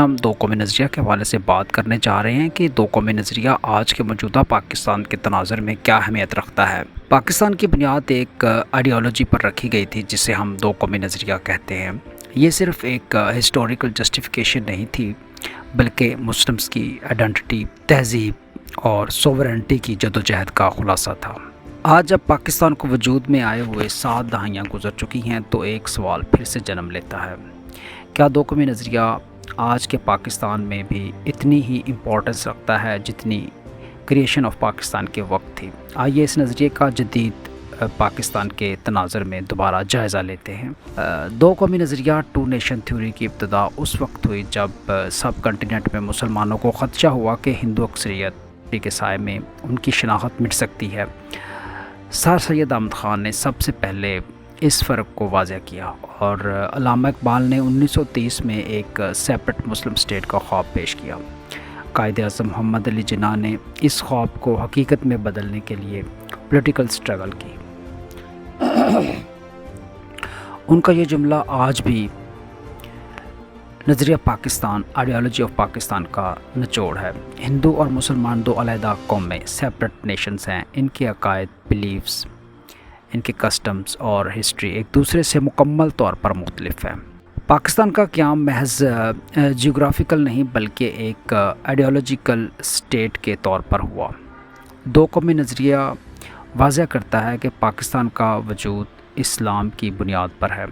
ہم دو قومی نظریہ کے حوالے سے بات کرنے جا رہے ہیں کہ دو قومی نظریہ آج کے موجودہ پاکستان کے تناظر میں کیا اہمیت رکھتا ہے۔ پاکستان کی بنیاد ایک آئیڈیالوجی پر رکھی گئی تھی جسے ہم دو قومی نظریہ کہتے ہیں۔ یہ صرف ایک ہسٹوریکل جسٹیفیکیشن نہیں تھی بلکہ مسلمز کی آئیڈینٹی، تہذیب اور سوورنٹی کی جدوجہد کا خلاصہ تھا۔ آج جب پاکستان کو وجود میں آئے ہوئے 7 دہائیاں گزر چکی ہیں تو ایک سوال پھر سے جنم لیتا ہے، کیا دو قومی نظریہ آج کے پاکستان میں بھی اتنی ہی امپورٹنس رکھتا ہے جتنی کریشن آف پاکستان کے وقت تھی؟ آئیے اس نظریے کا جدید پاکستان کے تناظر میں دوبارہ جائزہ لیتے ہیں۔ دو قومی نظریہ ٹو نیشن تھیوری کی ابتدا اس وقت ہوئی جب سب کنٹیننٹ میں مسلمانوں کو خدشہ ہوا کہ ہندو اکثریت کے سائے میں ان کی شناخت مٹ سکتی ہے۔ سر سید احمد خان نے سب سے پہلے اس فرق کو واضح کیا اور علامہ اقبال نے 1930 میں ایک سیپریٹ مسلم اسٹیٹ کا خواب پیش کیا۔ قائد اعظم محمد علی جناح نے اس خواب کو حقیقت میں بدلنے کے لیے پولیٹیکل سٹرگل کی۔ ان کا یہ جملہ آج بھی نظریہ پاکستان، آئیڈیالوجی آف پاکستان کا نچوڑ ہے۔ ہندو اور مسلمان دو علیحدہ قومیں، سیپریٹ نیشنز ہیں۔ ان کے عقائد، بلیفز، ان کے کسٹمز اور ہسٹری ایک دوسرے سے مکمل طور پر مختلف ہیں۔ پاکستان کا قیام محض جیوگرافیکل نہیں بلکہ ایک آئیڈیالوجیکل اسٹیٹ کے طور پر ہوا۔ دو قومی نظریہ واضح کرتا ہے کہ پاکستان کا وجود اسلام کی بنیاد پر ہے،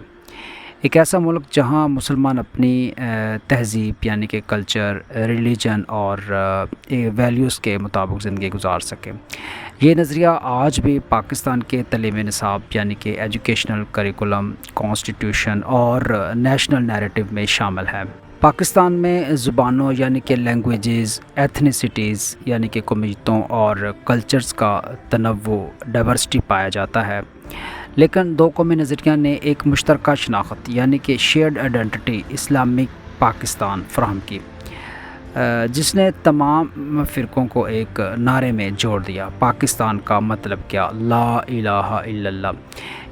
ایک ایسا ملک جہاں مسلمان اپنی تہذیب یعنی کہ کلچر، ریلیجن اور ویلیوز کے مطابق زندگی گزار سکیں۔ یہ نظریہ آج بھی پاکستان کے تعلیمی نصاب یعنی کہ ایجوکیشنل کریکولم، کانسٹیٹیوشن اور نیشنل نیریٹو میں شامل ہے۔ پاکستان میں زبانوں یعنی کہ لینگویجز، ایتھنیسٹیز یعنی کہ قومیتوں اور کلچرز کا تنوع، ڈائیورسٹی پایا جاتا ہے، لیکن دو قومی نظریہ نے ایک مشترکہ شناخت یعنی کہ شیئرڈ آئیڈینٹی اسلامک پاکستان فراہم کی، جس نے تمام فرقوں کو ایک نعرے میں جوڑ دیا۔ پاکستان کا مطلب کیا؟ لا الہ الا اللہ۔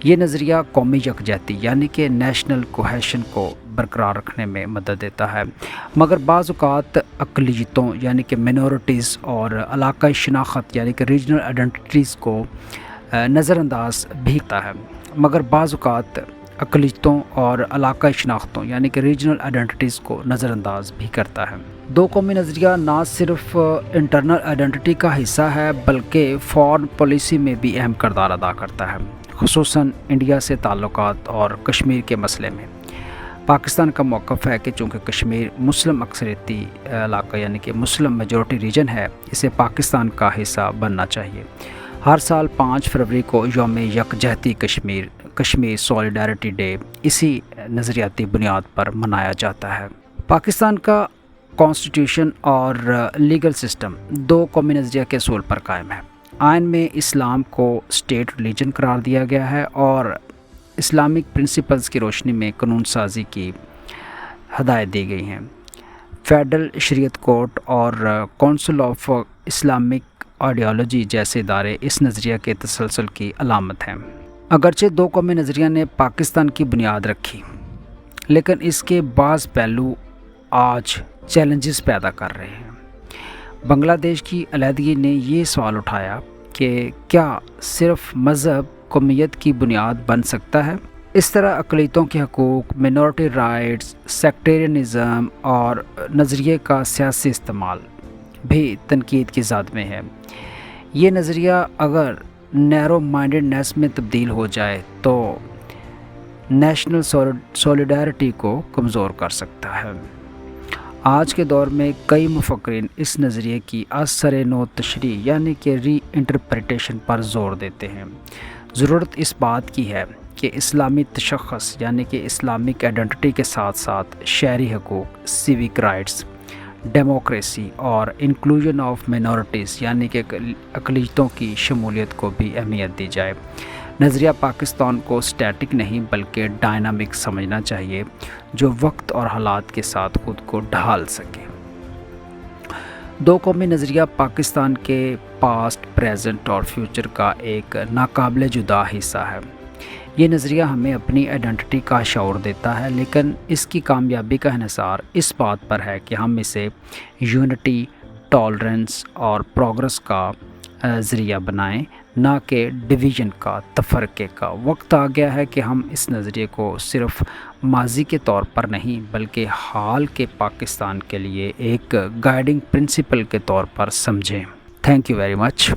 یہ نظریہ قومی یکجہتی یعنی کہ نیشنل کوہیشن کو برقرار رکھنے میں مدد دیتا ہے، مگر بعض اوقات اقلیتوں یعنی کہ مینورٹیز اور علاقائی شناخت یعنی کہ ریجنل آئیڈینٹیز کو نظر انداز بھی کرتا ہے، مگر بعض اوقات اقلیتوں اور علاقائی شناختوں یعنی کہ ریجنل آئیڈینٹیز کو نظر انداز بھی کرتا ہے۔ دو قومی نظریہ نہ صرف انٹرنل آئیڈینٹی کا حصہ ہے بلکہ فارن پالیسی میں بھی اہم کردار ادا کرتا ہے، خصوصاً انڈیا سے تعلقات اور کشمیر کے مسئلے میں۔ پاکستان کا موقف ہے کہ چونکہ کشمیر مسلم اکثریتی علاقہ یعنی کہ مسلم میجورٹی ریجن ہے، اسے پاکستان کا حصہ بننا چاہیے۔ ہر سال 5 فروری کو یوم یکجہتی کشمیر سولیڈارٹی ڈے اسی نظریاتی بنیاد پر منایا جاتا ہے۔ پاکستان کا کانسٹیٹیوشن اور لیگل سسٹم دو قومی نظریہ کے اصول پر قائم ہے۔ آئین میں اسلام کو اسٹیٹ ریلیجن قرار دیا گیا ہے اور اسلامک پرنسپلز کی روشنی میں قانون سازی کی ہدایت دی گئی ہیں۔ فیڈرل شریعت کورٹ اور کونسل آف اسلامک آئیڈیالوجی جیسے ادارے اس نظریہ کے تسلسل کی علامت ہیں۔ اگرچہ دو قومی نظریہ نے پاکستان کی بنیاد رکھی، لیکن اس کے بعض پہلو آج چیلنجز پیدا کر رہے ہیں۔ بنگلہ دیش کی علیحدگی نے یہ سوال اٹھایا کہ کیا صرف مذہب قومیت کی بنیاد بن سکتا ہے؟ اس طرح اقلیتوں کے حقوق، مینورٹی رائٹس، سیکٹیرینزم اور نظریے کا سیاسی استعمال بھی تنقید کی زد میں ہے۔ یہ نظریہ اگر نیرو مائنڈڈنیس میں تبدیل ہو جائے تو نیشنل سولیڈارٹی کو کمزور کر سکتا ہے۔ آج کے دور میں کئی مفکرین اس نظریے کی اثر نو تشریح یعنی کہ ری انٹرپریٹیشن پر زور دیتے ہیں۔ ضرورت اس بات کی ہے کہ اسلامی تشخص یعنی کہ اسلامک آئیڈینٹی کے ساتھ ساتھ شہری حقوق، سیوک رائٹس، ڈیموکریسی اور انکلوژن آف مینورٹیز یعنی کہ اقلیتوں کی شمولیت کو بھی اہمیت دی جائے۔ نظریہ پاکستان کو اسٹیٹک نہیں بلکہ ڈائنامک سمجھنا چاہیے جو وقت اور حالات کے ساتھ خود کو ڈھال سکے۔ دو قومی نظریہ پاکستان کے پاسٹ، پریزنٹ اور فیوچر کا ایک ناقابل جدا حصہ ہے۔ یہ نظریہ ہمیں اپنی آئیڈینٹی کا شعور دیتا ہے، لیکن اس کی کامیابی کا انحصار اس بات پر ہے کہ ہم اسے یونٹی، ٹالرنس اور پروگرس کا ذریعہ بنائیں، نہ کہ ڈویژن کا، تفرقے کا۔ وقت آ گیا ہے کہ ہم اس نظریے کو صرف ماضی کے طور پر نہیں بلکہ حال کے پاکستان کے لیے ایک گائیڈنگ پرنسپل کے طور پر سمجھیں۔ Thank you very much.